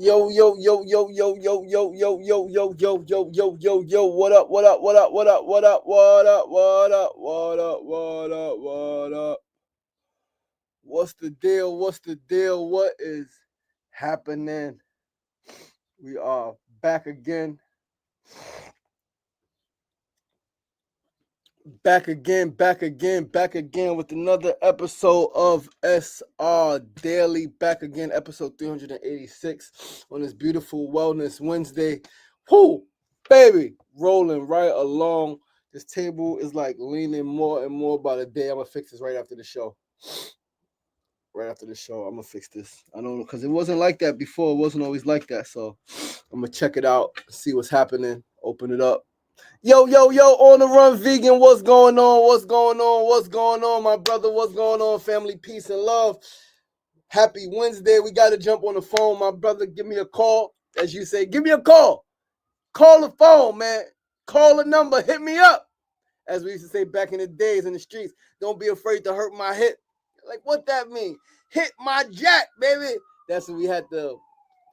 Yo, yo, yo, yo, yo, yo, yo, yo, yo, yo, yo, yo, yo, yo, yo, what up, what up, what up, what up, what up, what up, what up, what up, what up, what up? What's the deal? What's the deal? What is happening? We are back again. Back again with another episode of SR Daily. Back again, episode 386 on this beautiful Wellness Wednesday. Whoo, baby, rolling right along. This table is like leaning more and more by the day. I'm gonna fix this right after the show. Right after the show, I'm gonna fix this. I don't know because it wasn't like that before. It wasn't always like that. So I'm gonna check it out, see what's happening, open it up. Yo, yo, yo, on the run vegan, what's going on? What's going on? What's going on, my brother? What's going on, family? Peace and love. Happy Wednesday. We got to jump on the phone, my brother. Give me a call. As you say, give me a call. Call the phone, man. Call the number. Hit me up. As we used to say back in the days in the streets, don't be afraid to hurt my hip. Like, what that mean? Hit my jack, baby. That's when we had the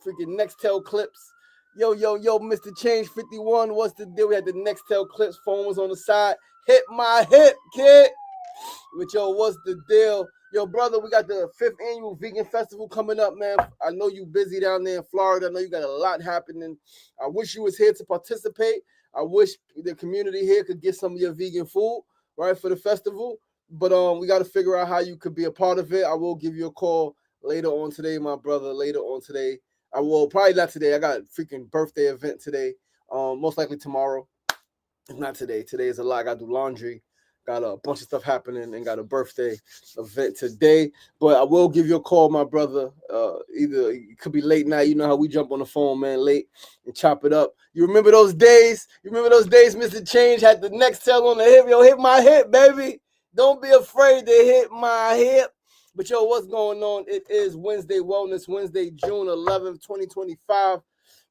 freaking Nextel clips. Yo, yo, yo, Mr. Change 51. What's the deal? We had the Nextel clips. Phone was on the side. Hit my hip, kid. But yo, what's the deal? Yo, brother, we got the 5th annual vegan festival coming up, man. I know you busy down there in Florida. I know you got a lot happening. I wish you was here to participate. I wish the community here could get some of your vegan food, right, for the festival. But we got to figure out how you could be a part of it. I will give you a call later on today, my brother. Later on today. I will probably not today. I got a freaking birthday event today. Most likely tomorrow. If not today. Today is a lot. I got to do laundry. Got a bunch of stuff happening and got a birthday event today. But I will give you a call, my brother. Either it could be late night. You know how we jump on the phone, man, late and chop it up. You remember those days? You remember those days Mr. Change had the Nextel on the hip? Yo, hit my hip, baby. Don't be afraid to hit my hip. But yo, what's going on? It is Wednesday Wellness Wednesday, June 11th, 2025.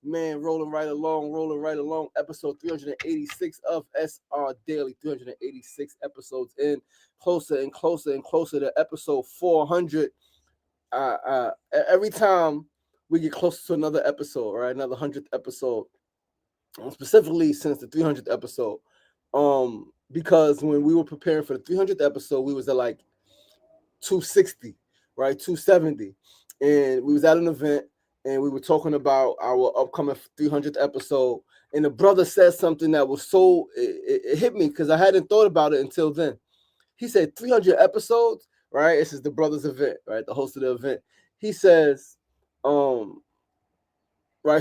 Man, rolling right along. Episode 386 of SR Daily. 386 episodes in, closer and closer and closer to episode 400. Every time we get closer to another episode, right? Another 100th episode, specifically since the 300th episode. Because when we were preparing for the 300th episode, we was at like 260, right? 270. And we was at an event and we were talking about our upcoming 300th episode. And the brother said something that was it hit me because I hadn't thought about it until then. He said 300 episodes, right? This is the brother's event, right? The host of the event. He says, right?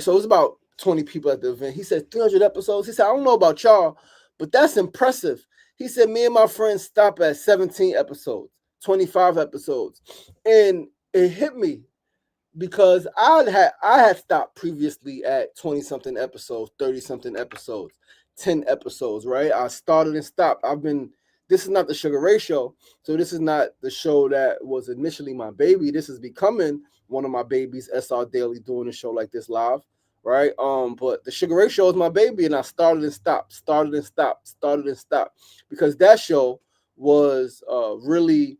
So it was about 20 people at the event. He said 300 episodes. He said, I don't know about y'all, but that's impressive. He said, me and my friends stop at 17 episodes. 25 episodes, and it hit me because I had stopped previously at 20 something episodes, 30 something episodes, 10 episodes, right? I started and stopped. This is not the Sugar Ray show, so this is not the show that was initially my baby. This is becoming one of my babies, SR Daily, doing a show like this live, right? But the Sugar Ray show is my baby, and I started and stopped because that show was really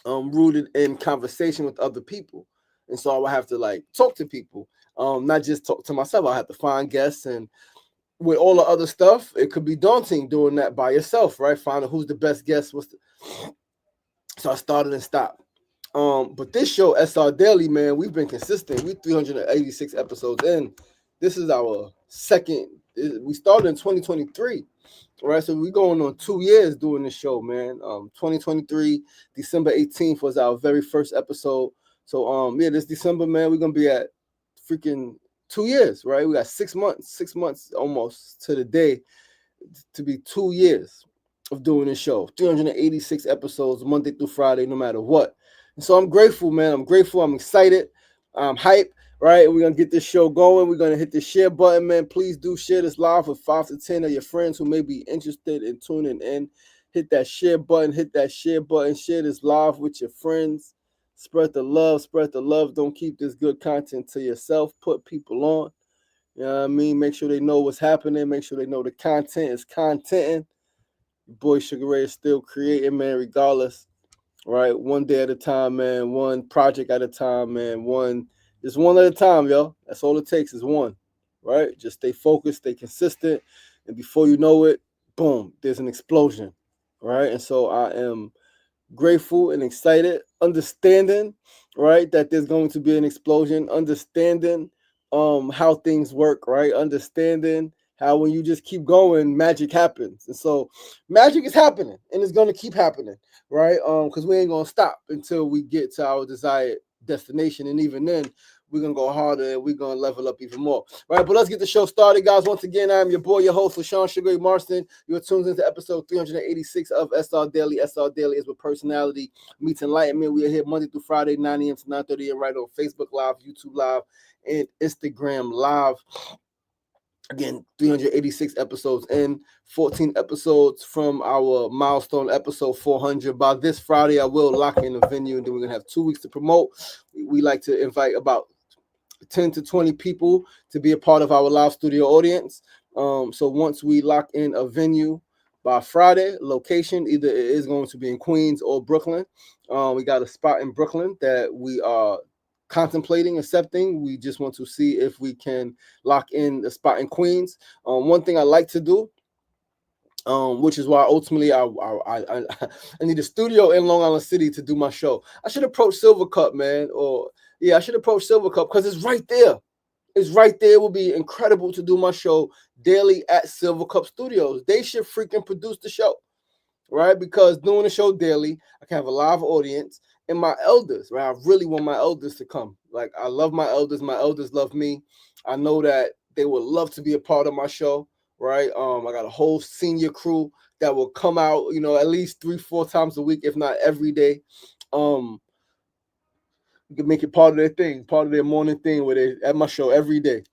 rooted in conversation with other people. And so I would have to like talk to people, not just talk to myself. I have to find guests, and with all the other stuff, it could be daunting doing that by yourself, right? Finding who's the best guest. So I started and stopped. But this show, SR Daily, man, we've been consistent. We 386 episodes in. This is our second. We started in 2023. All right, so we're going on 2 years doing this show, man. 2023, December 18th was our very first episode. So, this December, man, we're gonna be at freaking 2 years, right? We got 6 months almost to the day to be 2 years of doing this show. 386 episodes, Monday through Friday, no matter what. And so I'm grateful, man. I'm grateful. I'm excited. I'm hyped. Right, we're gonna get this show going. We're gonna hit the share button, man. Please do share this live with 5 to 10 of your friends who may be interested in tuning in. Hit that share button. Share this live with your friends. Spread the love. Don't keep this good content to yourself. Put people on. You know what I mean? Make sure they know what's happening. Make sure they know the content is contenting. Your boy Sugar Ray is still creating, man, regardless. Right, one day at a time, man. One project at a time, man. One Just one at a time, yo. That's all it takes is one, right? Just stay focused, stay consistent, and before you know it, boom, there's an explosion, right? And so I am grateful and excited, understanding, right, that there's going to be an explosion, understanding how things work, right? Understanding how when you just keep going, magic happens. And so magic is happening and it's gonna keep happening, right? Because we ain't gonna stop until we get to our desired destination. And even then, we're gonna go harder and we're gonna level up even more. Right, but let's get the show started, guys. Once again, I'm your boy, your host, LaShawn Sugar Marston. You're tuned into episode 386 of SR Daily. SR Daily is where personality meets enlightenment. We are here Monday through Friday, 9 a.m. to 9:30 a.m. right on Facebook Live, YouTube Live, and Instagram Live. Again, 386 episodes in, 14 episodes from our milestone episode 400. By this Friday, I will lock in a venue, and then we're going to have 2 weeks to promote. We like to invite about 10 to 20 people to be a part of our live studio audience. So once we lock in a venue by Friday, location, either it is going to be in Queens or Brooklyn. We got a spot in Brooklyn that we are contemplating accepting. We just want to see if we can lock in a spot in Queens. One thing I like to do, which is why ultimately I need a studio in Long Island City to do my show. I should approach Silver Cup, man, I should approach Silver Cup because it's right there. It's right there. It would be incredible to do my show daily at Silver Cup Studios. They should freaking produce the show, right? Because doing the show daily, I can have a live audience and my elders, right? I really want my elders to come. Like, I love my elders. My elders love me. I know that they would love to be a part of my show, right? I got a whole senior crew that will come out, at least 3-4 times a week, if not every day. You can make it part of their thing, part of their morning thing where they at my show every day,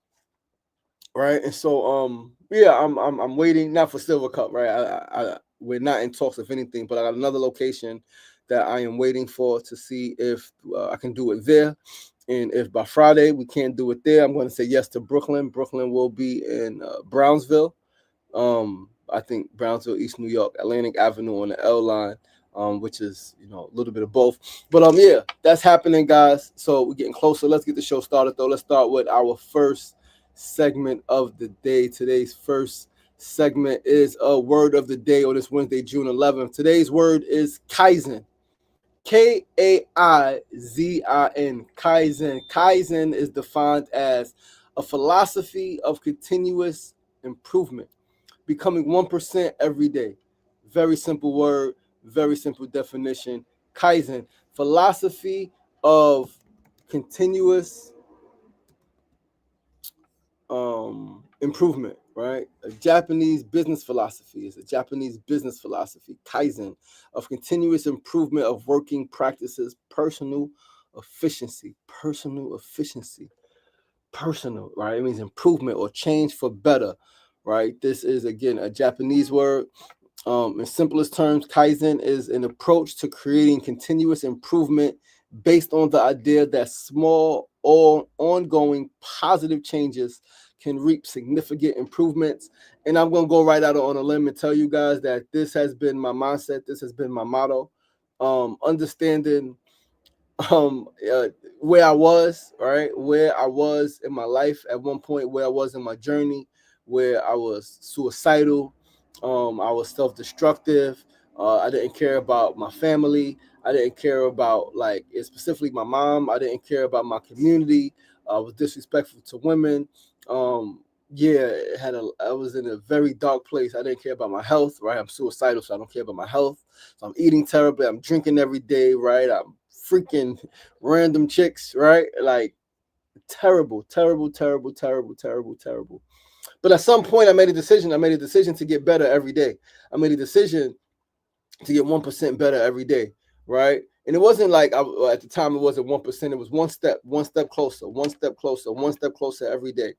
right? And so, I'm waiting not for Silver Cup, right? We're not in talks of anything, but I got another location that I am waiting for to see if I can do it there. And if by Friday we can't do it there, I'm going to say yes to Brooklyn. Brooklyn will be in Brownsville. I think Brownsville, East New York, Atlantic Avenue on the L line, which is, a little bit of both. But that's happening, guys. So we're getting closer. Let's get the show started, though. Let's start with our first segment of the day. Today's first segment is a word of the day on this Wednesday, June 11th. Today's word is Kaizen. Kaizin. Kaizen. Kaizen is defined as a philosophy of continuous improvement, becoming 1% every day. Very simple word, very simple definition. Kaizen, philosophy of continuous improvement, right? A Japanese business philosophy is a Japanese business philosophy, Kaizen, of continuous improvement of working practices, personal efficiency, right? It means improvement or change for better, right? This is, again, a Japanese word. In simplest terms, Kaizen is an approach to creating continuous improvement based on the idea that small or ongoing positive changes can reap significant improvements. And I'm going to go right out on a limb and tell you guys that this has been my mindset. This has been my motto. Understanding where I was, right? Where I was in my life at one point, where I was in my journey, where I was suicidal, I was self-destructive. I didn't care about my family. I didn't care about, specifically my mom. I didn't care about my community. I was disrespectful to women. I was in a very dark place. I didn't care about my health, right? I'm suicidal, so I don't care about my health. So I'm eating terribly. I'm drinking every day, right? I'm freaking random chicks, right? Like, terrible. But at some point, I made a decision. I made a decision to get better every day. I made a decision to get 1% better every day, right? And it wasn't like at the time it wasn't 1%. It was one step closer every day.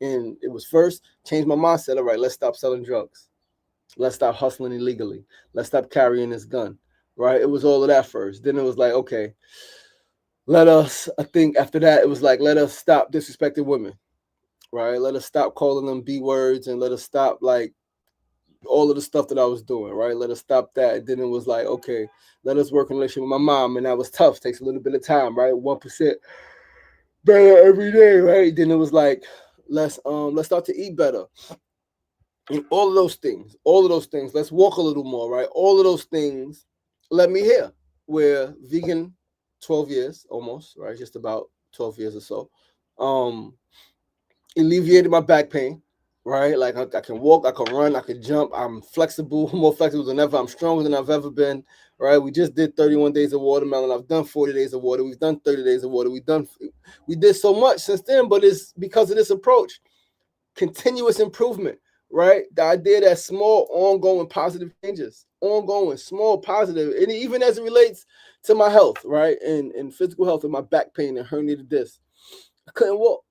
And it was first change my mindset. All right, let's stop selling drugs. Let's stop hustling illegally. Let's stop carrying this gun, right? It was all of that first. Then it was like, okay, I think after that, it was like, let us stop disrespecting women, right? Let us stop calling them B words and let us stop all of the stuff that I was doing, right? Let us stop that. And then it was like, okay, let us work in relationship with my mom. And that was tough. Takes a little bit of time, right? 1%. better every day, right? Then it was like, let's start to eat better. And all of those things, let's walk a little more, right? All of those things led me here. We're vegan 12 years almost, right? Just about 12 years or so. Um, Alleviated my back pain, right? Like I can walk, I can run, I can jump. I'm flexible, more flexible than ever. I'm stronger than I've ever been, right? We just did 31 days of watermelon. I've done 40 days of water. We've done 30 days of water. We did so much since then, but it's because of this approach. Continuous improvement, right? The idea that small, ongoing positive changes, ongoing, small, positive, and even as it relates to my health, right? And physical health and my back pain and herniated disc. I couldn't walk.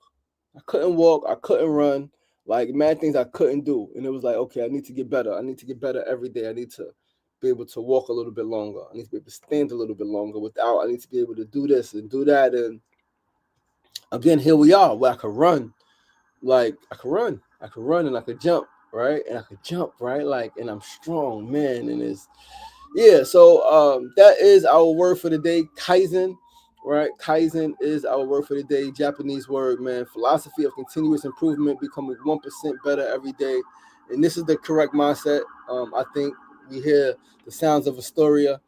I couldn't walk. I couldn't run. Like mad things I couldn't do. And it was like, okay, I need to get better. I need to get better every day. I need to be able to walk a little bit longer. I need to be able to stand a little bit longer without. I need to be able to do this and do that. And again, here we are where I could run. Like I could run. I could run and I could jump, right? And I could jump, right? Like, and I'm strong, man. And it's yeah, so that is our word for the day, Kaizen, right? Kaizen is our word for the day, Japanese word, man. Philosophy of continuous improvement, becoming 1% better every day. And this is the correct mindset. I think we hear the sounds of Astoria,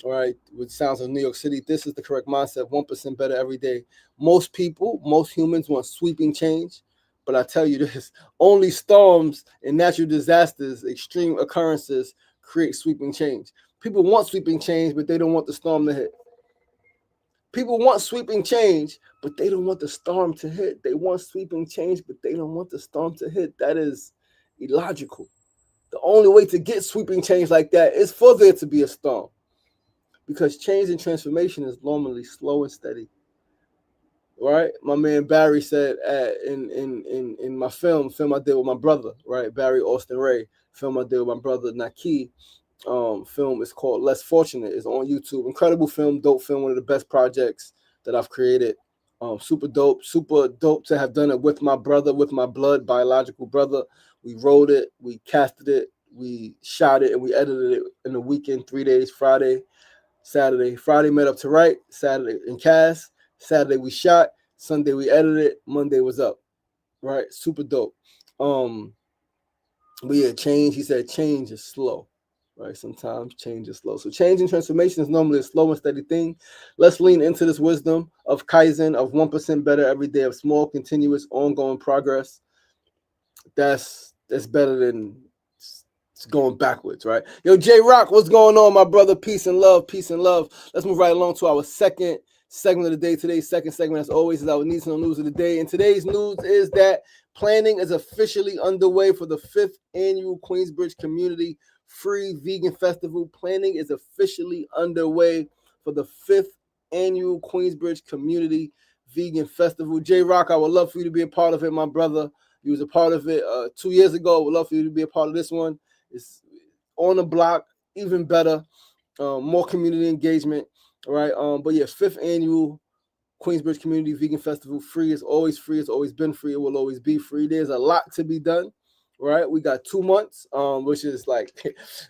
all right, with sounds of New York City. This is the correct mindset, 1% better every day. Most people, most humans want sweeping change. But I tell you this, only storms and natural disasters, extreme occurrences, create sweeping change. People want sweeping change, but they don't want the storm to hit. People want sweeping change, but they don't want the storm to hit. They want sweeping change, but they don't want the storm to hit. That is illogical. The only way to get sweeping change like that is for there to be a storm. Because change and transformation is normally slow and steady. Right, my man Barry said in my film I did with my brother, right, Barry Austin Ray, film I did with my brother Naki. Film is called Less Fortunate. It's on YouTube. Incredible film, dope film, one of the best projects that I've created. Super dope to have done it with my brother, with my blood biological brother. We wrote it, we casted it, we shot it, and we edited it in a weekend, 3 days, Friday, Saturday. Friday met up to write, Saturday in cast, Saturday we shot, Sunday we edited, Monday was up. Right? Super dope. But yeah, change, he said change is slow. Right? Sometimes change is slow. So change and transformation is normally a slow and steady thing. Let's lean into this wisdom of Kaizen, of 1% better every day, of small, continuous, ongoing progress. That's better than going backwards, right? Yo, J Rock, what's going on, my brother? Peace and love, peace and love. Let's move right along to our second segment of the day. Today's second segment, as always, is our Need to Know News of the day. And today's news is that planning is officially underway for the 5th annual Queensbridge Community Free Vegan Festival. Planning is officially underway for the 5th annual Queensbridge Community Vegan Festival. J Rock, I would love for you to be a part of it, my brother. You was a part of it 2 years ago. I would love for you to be a part of this one. It's on the block, even better, more community engagement, right? But yeah, 5th annual Queensbridge Community Vegan Festival, free. It's always free. It's always been free. It will always be free. There's a lot to be done, right? We got 2 months, which is like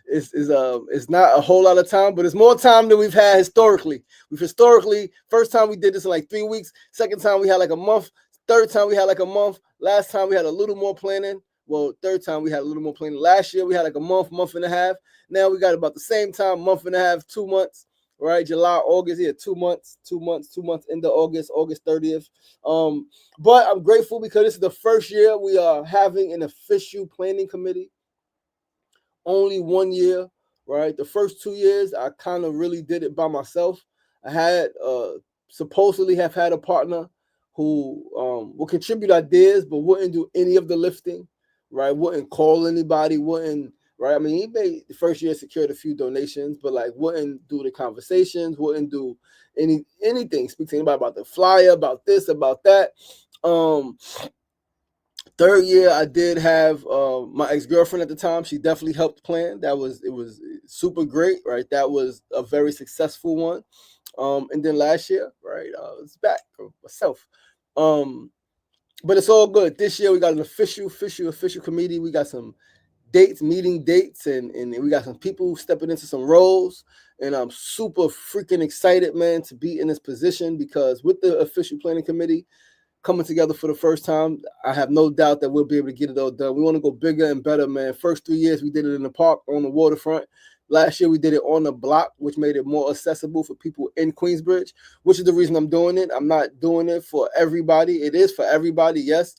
it's not a whole lot of time, but it's more time than we've had historically. First time we did this in like 3 weeks. Second time we had like a month. Third time we had like a month. Last time we had a little more planning. Well, third time we had a little more planning. Last year we had like a month and a half. Now we got about the same time, month and a half, 2 months, right? July, August, yeah, 2 months, into August 30th. But I'm grateful because this is the first year we are having an official planning committee. Only 1 year, right? The first 2 years, I kind of really did it by myself. I had supposedly have had a partner who would contribute ideas, but wouldn't do any of the lifting, right? Wouldn't call anybody, wouldn't, right? I mean, he made the first year secured a few donations, but like wouldn't do the conversations, wouldn't do anything, speak to anybody about the flyer, about this, about that. Third year, I did have my ex-girlfriend at the time. She definitely helped plan. It was super great, right? That was a very successful one. And then last year, right, it's back for myself. But it's all good. This year we got an official committee. We got some meeting dates, and we got some people stepping into some roles. And I'm super freaking excited, man, to be in this position, because with the official planning committee coming together for the first time, I have no doubt that we'll be able to get it all done. We want to go bigger and better, man. First 3 years, we did it in the park on the waterfront. Last year, we did it on the block, which made it more accessible for people in Queensbridge, which is the reason I'm doing it. I'm not doing it for everybody. It is for everybody, yes.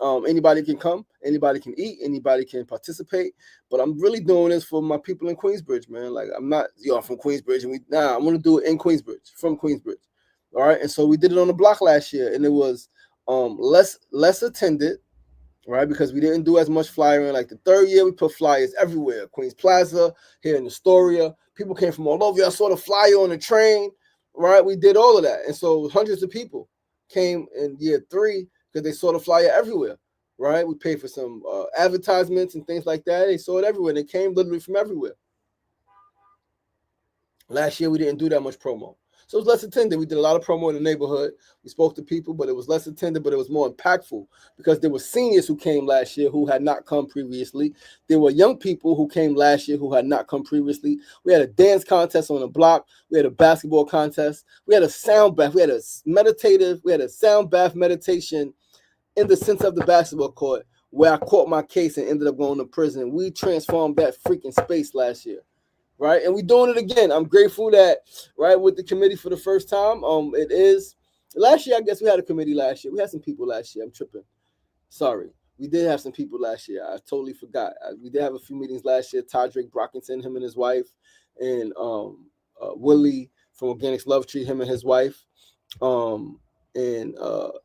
Anybody can come, anybody can eat, anybody can participate, but I'm really doing this for my people in Queensbridge, man. Like, I'm not, I'm from Queensbridge, and I want to do it in Queensbridge, from Queensbridge. All right, and so we did it on the block last year, and it was less attended, right? Because we didn't do as much flyering. Like the third year, we put flyers everywhere. Queens Plaza, here in Astoria. People came from all over. I saw the flyer on the train, right? We did all of that. And so hundreds of people came in year 3 because they saw the flyer everywhere, right? We paid for some advertisements and things like that. They saw it everywhere. They came literally from everywhere. Last year, we didn't do that much promo. So it was less attended. We did a lot of promo in the neighborhood. We spoke to people, but it was less attended, but it was more impactful because there were seniors who came last year who had not come previously. There were young people who came last year who had not come previously. We had a dance contest on the block. We had a basketball contest. We had a sound bath. We had a sound bath meditation in the center of the basketball court where I caught my case and ended up going to prison. We transformed that freaking space last year. Right, and we're doing it again. I'm grateful that, right, with the committee for the first time. It is last year. I guess we had a committee last year. We had some people last year. I'm tripping. Sorry, we did have some people last year. I totally forgot. We did have a few meetings last year. Todrick Brockington, him and his wife, and Willie from Organics Love Tree, him and his wife, and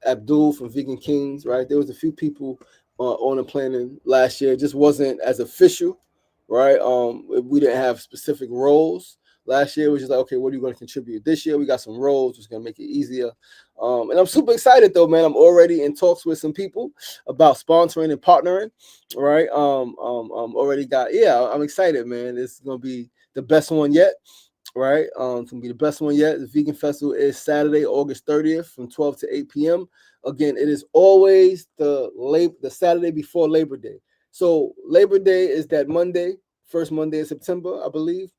Abdul from Vegan Kings. Right, there was a few people on the planning last year. It just wasn't as official. Right, we didn't have specific roles. Last year it was just like, okay, what are you going to contribute? This year we got some roles, which is going to make it easier. And I'm super excited though, man. I'm already in talks with some people about sponsoring and partnering. Right, already got, I'm excited, man. It's going to be the best one yet. Right, it's going to be the best one yet. The Vegan Festival is Saturday, August 30th from 12 to 8 p.m. Again, it is always the Saturday before Labor Day. So Labor Day is that Monday, first Monday in September, I believe.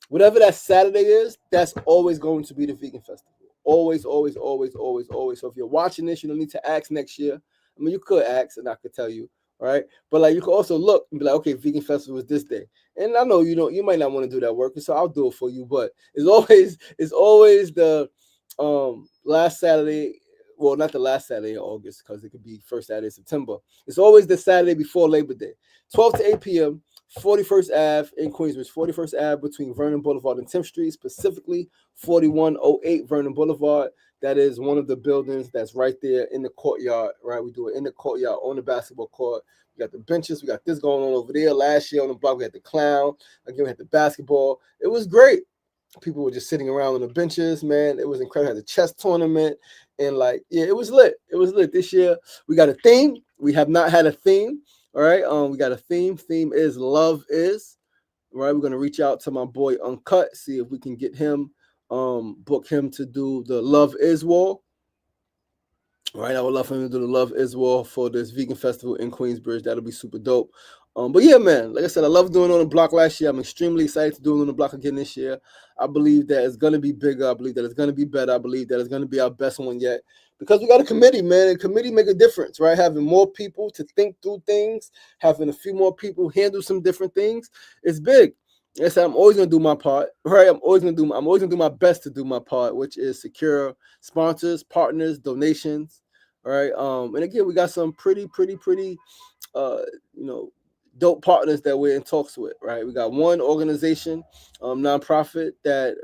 Whatever that Saturday is, that's always going to be the Vegan Festival. Always, always, always, always, always. So if you're watching this, you don't need to ask next year. I mean, you could ask and I could tell you, right? But like, you could also look and be like, okay, Vegan Festival is this day. And I know you might not want to do that work, so I'll do it for you. But it's always the last Saturday. Well, not the last Saturday in August, because it could be first Saturday in September. It's always the Saturday before Labor Day. 12 to 8 p.m., 41st Ave in Queensbridge. 41st Ave between Vernon Boulevard and 10th Street, specifically 4108 Vernon Boulevard. That is one of the buildings that's right there in the courtyard, right? We do it in the courtyard on the basketball court. We got the benches. We got this going on over there. Last year on the block, we had the clown. Again, we had the basketball. It was great. People were just sitting around on the benches, man. It was incredible. We had the chess tournament. And like, it was lit. It was lit. This year, we got a theme. We have not had a theme. All right. We got a theme. Theme is Love Is. All right. We're going to reach out to my boy Uncut, see if we can get him, book him to do the Love Is wall. All right. I would love for him to do the Love Is wall for this vegan festival in Queensbridge. That'll be super dope. But yeah, man, like I said, I love doing it on the block last year. I'm extremely excited to do it on the block again this year. I believe that it's going to be bigger. I believe that it's going to be better. I believe that it's going to be our best one yet. Because we got a committee, man. And committee make a difference, right? Having more people to think through things, having a few more people handle some different things, it's big. Like I said, I'm always gonna do my part, right? I'm always gonna do my best to do my part, which is secure sponsors, partners, donations. All right. And again, we got some pretty dope partners that we're in talks with, right? We got one organization, nonprofit that,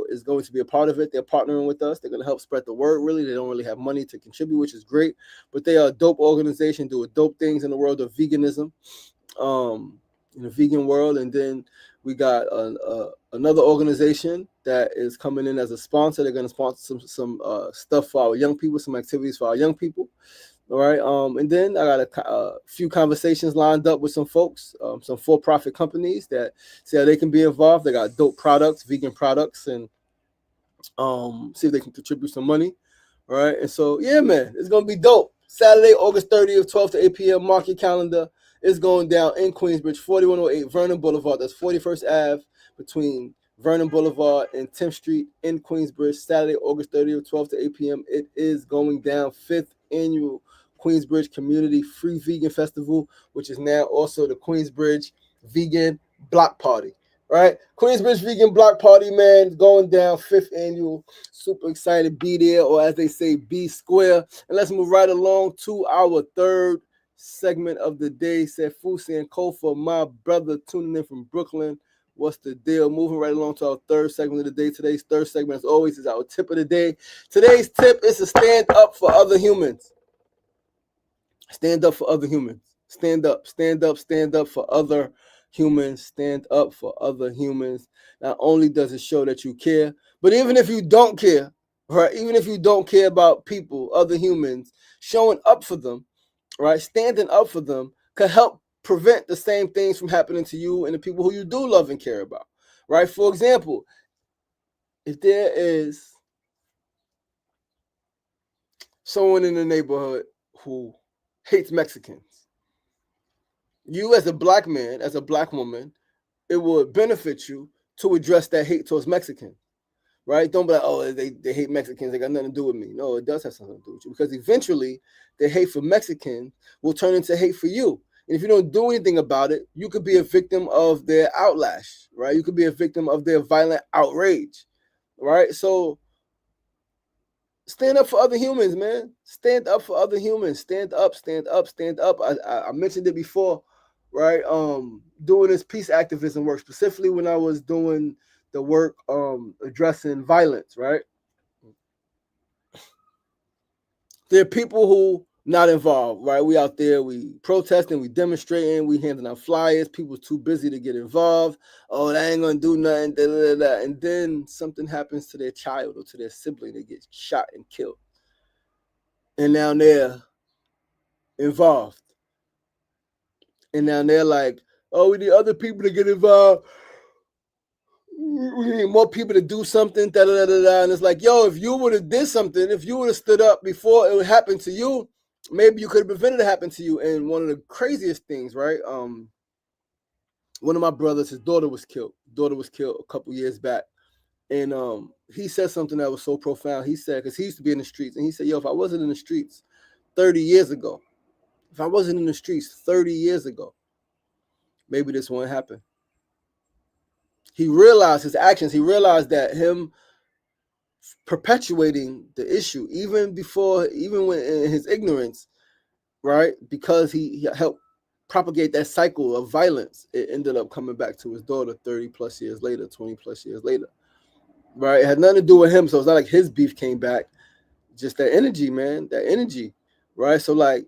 is going to be a part of it. They're partnering with us. They're going to help spread the word, really. They don't really have money to contribute, which is great, but they are a dope organization, doing dope things in the world of veganism, in the vegan world. And then we got another organization that is coming in as a sponsor. They're going to sponsor some stuff for our young people, some activities for our young people. All right. And then I got a few conversations lined up with some folks, some for-profit companies that say they can be involved. They got dope products, vegan products, and see if they can contribute some money. All right. And so, yeah, man, it's going to be dope. Saturday, August 30th, 12 to 8 p.m. Mark your calendar. is going down in Queensbridge, 4108 Vernon Boulevard. That's 41st Ave between Vernon Boulevard and 10th Street in Queensbridge, Saturday, August 30th, 12 to 8 p.m. It is going down, 5th annual Queensbridge Community Free Vegan Festival, which is now also the Queensbridge Vegan Block Party. Right, Queensbridge Vegan Block Party, man, going down, 5th annual. Super excited, be there, or as they say, be square. And let's move right along to our third segment of the day. Said Fusi and Kofa, my brother, tuning in from Brooklyn. What's the deal? Moving right along to our third segment of the day. Today's third segment, as always, is our tip of the day. Today's tip is to stand up for other humans. Stand up for other humans. Stand up, stand up, stand up for other humans. Stand up for other humans. Not only does it show that you care, but even if you don't care, right? Even if you don't care about people, other humans, showing up for them, right? Standing up for them could help prevent the same things from happening to you and the people who you do love and care about, right? For example, if there is someone in the neighborhood who hates Mexicans, you as a black man, as a black woman, it would benefit you to address that hate towards Mexicans, right? Don't be like, oh, they hate Mexicans, they got nothing to do with me. No, it does have something to do with you, because eventually the hate for Mexicans will turn into hate for you. And if you don't do anything about it, you could be a victim of their outlash, right? You could be a victim of their violent outrage, right? So stand up for other humans, man. Stand up for other humans. Stand up, stand up, stand up. I mentioned it before, right? Doing this peace activism work, specifically when I was doing the work addressing violence, right? There are people who not involved, right? We out there, we protesting, we demonstrating, we handing out flyers. People's too busy to get involved. Oh, they ain't gonna do nothing, da, da, da, da. And then something happens to their child or to their sibling. They get shot and killed. And now they're involved. And now they're like, oh, we need other people to get involved. We need more people to do something, da, da, da, da, da. And it's like, yo, if you would have did something, if you would have stood up before it would happen to you, maybe you could have prevented it happening to you. And one of the craziest things, right? One of my brothers, his daughter was killed. Daughter was killed a couple years back. And he said something that was so profound. He said, because he used to be in the streets, and he said, yo, if I wasn't in the streets 30 years ago, if I wasn't in the streets 30 years ago, maybe this won't happen. He realized his actions. He realized that him perpetuating the issue, even when in his ignorance, right? Because he helped propagate that cycle of violence, it ended up coming back to his daughter 30 plus years later, 20 plus years later, right? It had nothing to do with him. So it's not like his beef came back, just that energy, man, that energy, right? So like,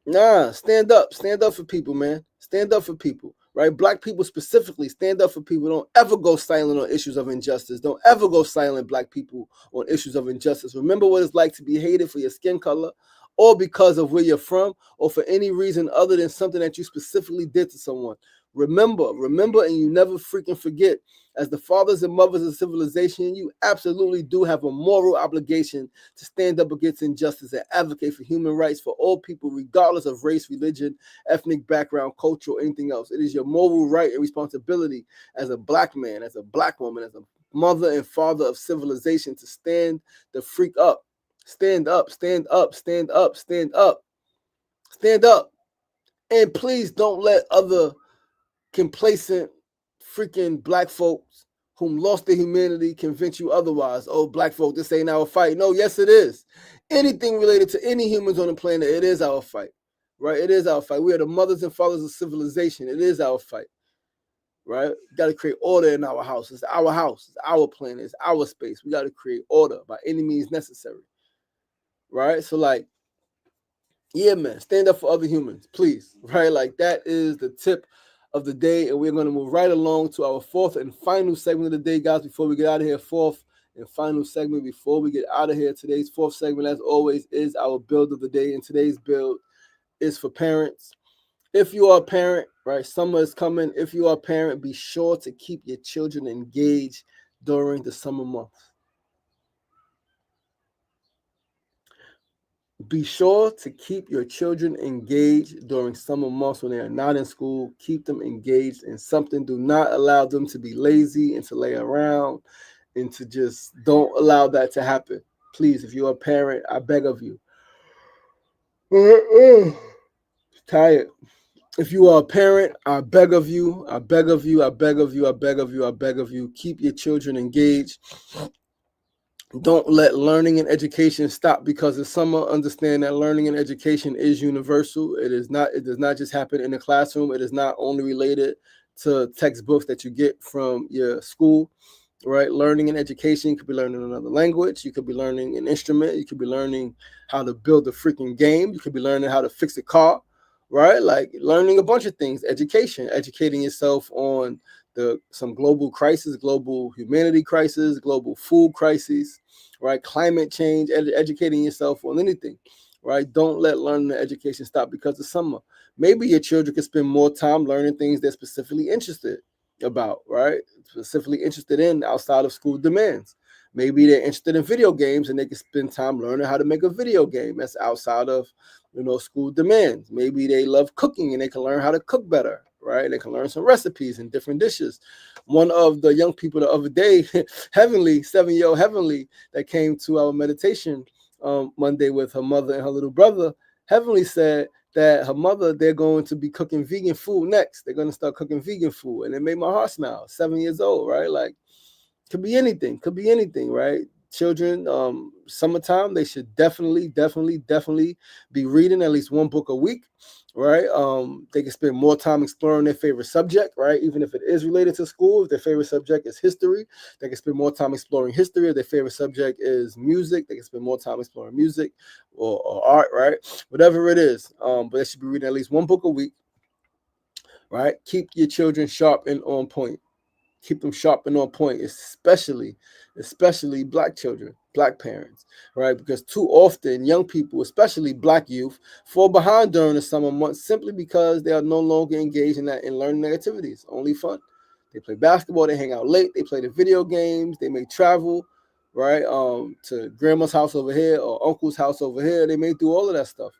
nah, stand up for people, man. Stand up for people, right? Black people specifically, stand up for people. Don't ever go silent on issues of injustice. Don't ever go silent, black people, on issues of injustice. Remember what it's like to be hated for your skin color, or because of where you're from, or for any reason other than something that you specifically did to someone. Remember, and you never freaking forget. As the fathers and mothers of civilization, you absolutely do have a moral obligation to stand up against injustice and advocate for human rights for all people, regardless of race, religion, ethnic background, culture, or anything else. It is your moral right and responsibility as a black man, as a black woman, as a mother and father of civilization to stand the freak up. Stand up, stand up, stand up, stand up, stand up. And please don't let other complacent freaking black folks whom lost their humanity convince you otherwise. Oh, black folk, this ain't our fight. No, yes, it is. Anything related to any humans on the planet, it is our fight, right? It is our fight. We are the mothers and fathers of civilization. It is our fight, right? We got to create order in our house. It's our house. It's our planet. It's our space. We got to create order by any means necessary, right? So like, yeah, man, stand up for other humans, please, right? Like that is the tip of the day, and we're going to move right along to our fourth and final segment of the day, guys, before we get out of here. Fourth and final segment before we get out of here. Today's fourth segment, as always, is our build of the day, and today's build is for parents. If you are a parent, right, summer is coming. If you are a parent, be sure to keep your children engaged during the summer months. Be sure to keep your children engaged during summer months when they are not in school. Keep them engaged in something. Do not allow them to be lazy and to lay around and to just don't allow that to happen. Please, if you're a parent, I beg of you. Tired. If you are a parent, I beg of you, I beg of you, I beg of you, I beg of you, I beg of you, keep your children engaged. Don't let learning and education stop because of summer. Understand that learning and education is universal. It does not just happen in the classroom. It is not only related to textbooks that you get from your school. Right? Learning and education, you could be learning another language, you could be learning an instrument, you could be learning how to build a freaking game, you could be learning how to fix a car, right? Like learning a bunch of things. Education, educating yourself on some global crisis, global humanity crisis, global food crisis, right? Climate change, educating yourself on anything, right? Don't let learning and education stop because of summer. Maybe your children can spend more time learning things they're specifically interested about, right? Specifically interested in outside of school demands. Maybe they're interested in video games and they can spend time learning how to make a video game that's outside of, school demands. Maybe they love cooking and they can learn how to cook better, right? They can learn some recipes and different dishes. One of the young people the other day, Heavenly, 7-year-old Heavenly, that came to our meditation Monday with her mother and her little brother, Heavenly said that her mother, they're going to be cooking vegan food next. They're going to start cooking vegan food. And it made my heart smile. 7 years old, right? Like, could be anything, right? Children, summertime, they should definitely be reading at least one book a week, right? They can spend more time exploring their favorite subject, right? Even if it is related to school, if their favorite subject is history, they can spend more time exploring history. If their favorite subject is music, they can spend more time exploring music or art, right? Whatever it is, but they should be reading at least one book a week, right? Keep your children sharp and on point. Keep them sharp and on point, especially Black children, Black parents, right? Because too often young people, especially Black youth, fall behind during the summer months simply because they are no longer engaged in learning activities, only fun. They play basketball, they hang out late, they play the video games, they may travel, right, to grandma's house over here or uncle's house over here. They may do all of that stuff.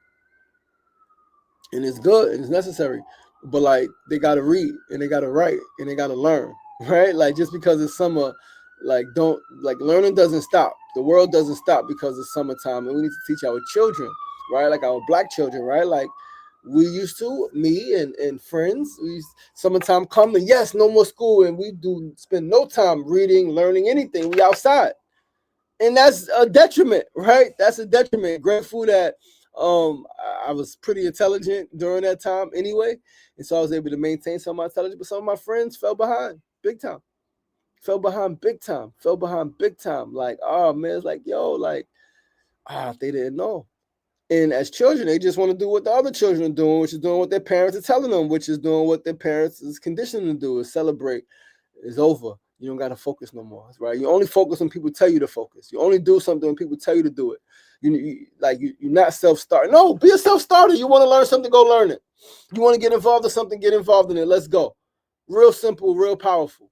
And it's good and it's necessary. But like they gotta read and they gotta write and they gotta learn, right? Like just because it's summer, learning doesn't stop. The world doesn't stop because it's summertime, and we need to teach our children, right? Like our Black children, right? Like we used to, me and friends, summertime come and yes, no more school, and we do spend no time reading, learning anything. We outside. And that's a detriment, right? That's a detriment. Grateful that I was pretty intelligent during that time anyway, and so I was able to maintain some of my intelligence. But some of my friends fell behind big time. Fell behind big time. Fell behind big time. Like, oh man, it's like, yo, like, they didn't know. And as children, they just want to do what the other children are doing, which is doing what their parents are telling them, which is doing what their parents is conditioning to do, is celebrate. It's over. You don't got to focus no more, right? You only focus when people tell you to focus. You only do something when people tell you to do it. You're not self-starting. No, be a self-starter. You want to learn something, go learn it. You want to get involved in something, get involved in it. Let's go. Real simple, real powerful,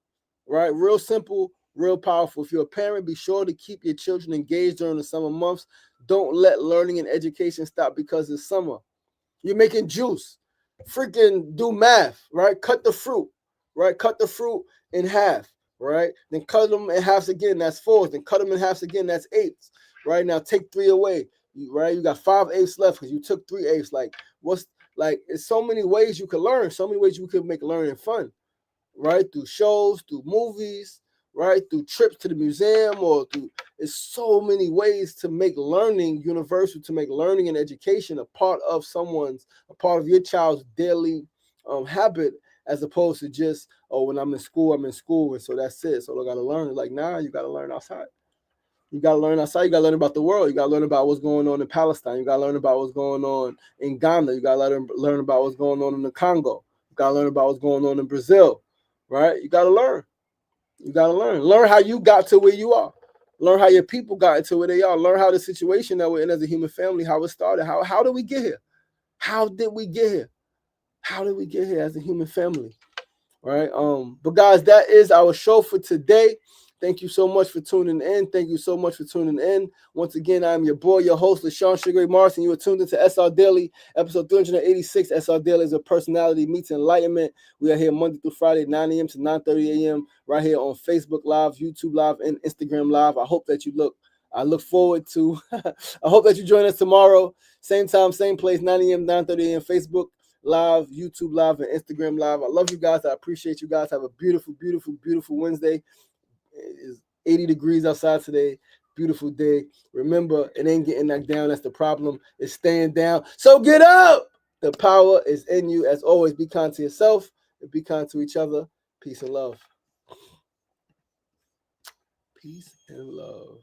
right? Real simple, real powerful. If you're a parent, be sure to keep your children engaged during the summer months. Don't let learning and education stop because it's summer. You're making juice. Freaking do math, right? Cut the fruit, right? Cut the fruit in half, right? Then cut them in halves again, that's fours. Then cut them in halves again, that's eights, right? Now take 3 away, right? You got 5 eighths left because you took 3 eighths. It's so many ways you could learn, so many ways you could make learning fun, right? Through shows, through movies, right? Through trips to the museum, it's so many ways to make learning universal, to make learning and education a part of your child's daily habit, as opposed to just, when I'm in school, and so that's it. So I gotta learn. Like, nah, you gotta learn outside. You gotta learn outside. You gotta learn about the world. You gotta learn about what's going on in Palestine. You gotta learn about what's going on in Ghana. You gotta learn about what's going on in the Congo. You gotta learn about what's going on in Brazil, right? You gotta learn. You gotta learn. Learn how you got to where you are. Learn how your people got into where they are. Learn how the situation that we're in as a human family, how it started. How did we get here? How did we get here? How did we get here as a human family? Right? But guys, that is our show for today. Thank you so much for tuning in. Thank you so much for tuning in. Once again, I'm your boy, your host, LaShawn Sugar Morris, and you are tuned into SR Daily, episode 386. SR Daily is a personality meets enlightenment. We are here Monday through Friday, 9 a.m. to 9:30 a.m. right here on Facebook Live, YouTube Live, and Instagram Live. I hope that you look. I look forward to. I hope that you join us tomorrow, same time, same place, 9 a.m., 9:30 a.m. Facebook Live, YouTube Live, and Instagram Live. I love you guys. I appreciate you guys. Have a beautiful, beautiful, beautiful Wednesday. It's 80 degrees outside today. Beautiful day. Remember, it ain't getting knocked down. That's the problem. It's staying down. So get up. The power is in you. As always, be kind to yourself and be kind to each other. Peace and love. Peace and love.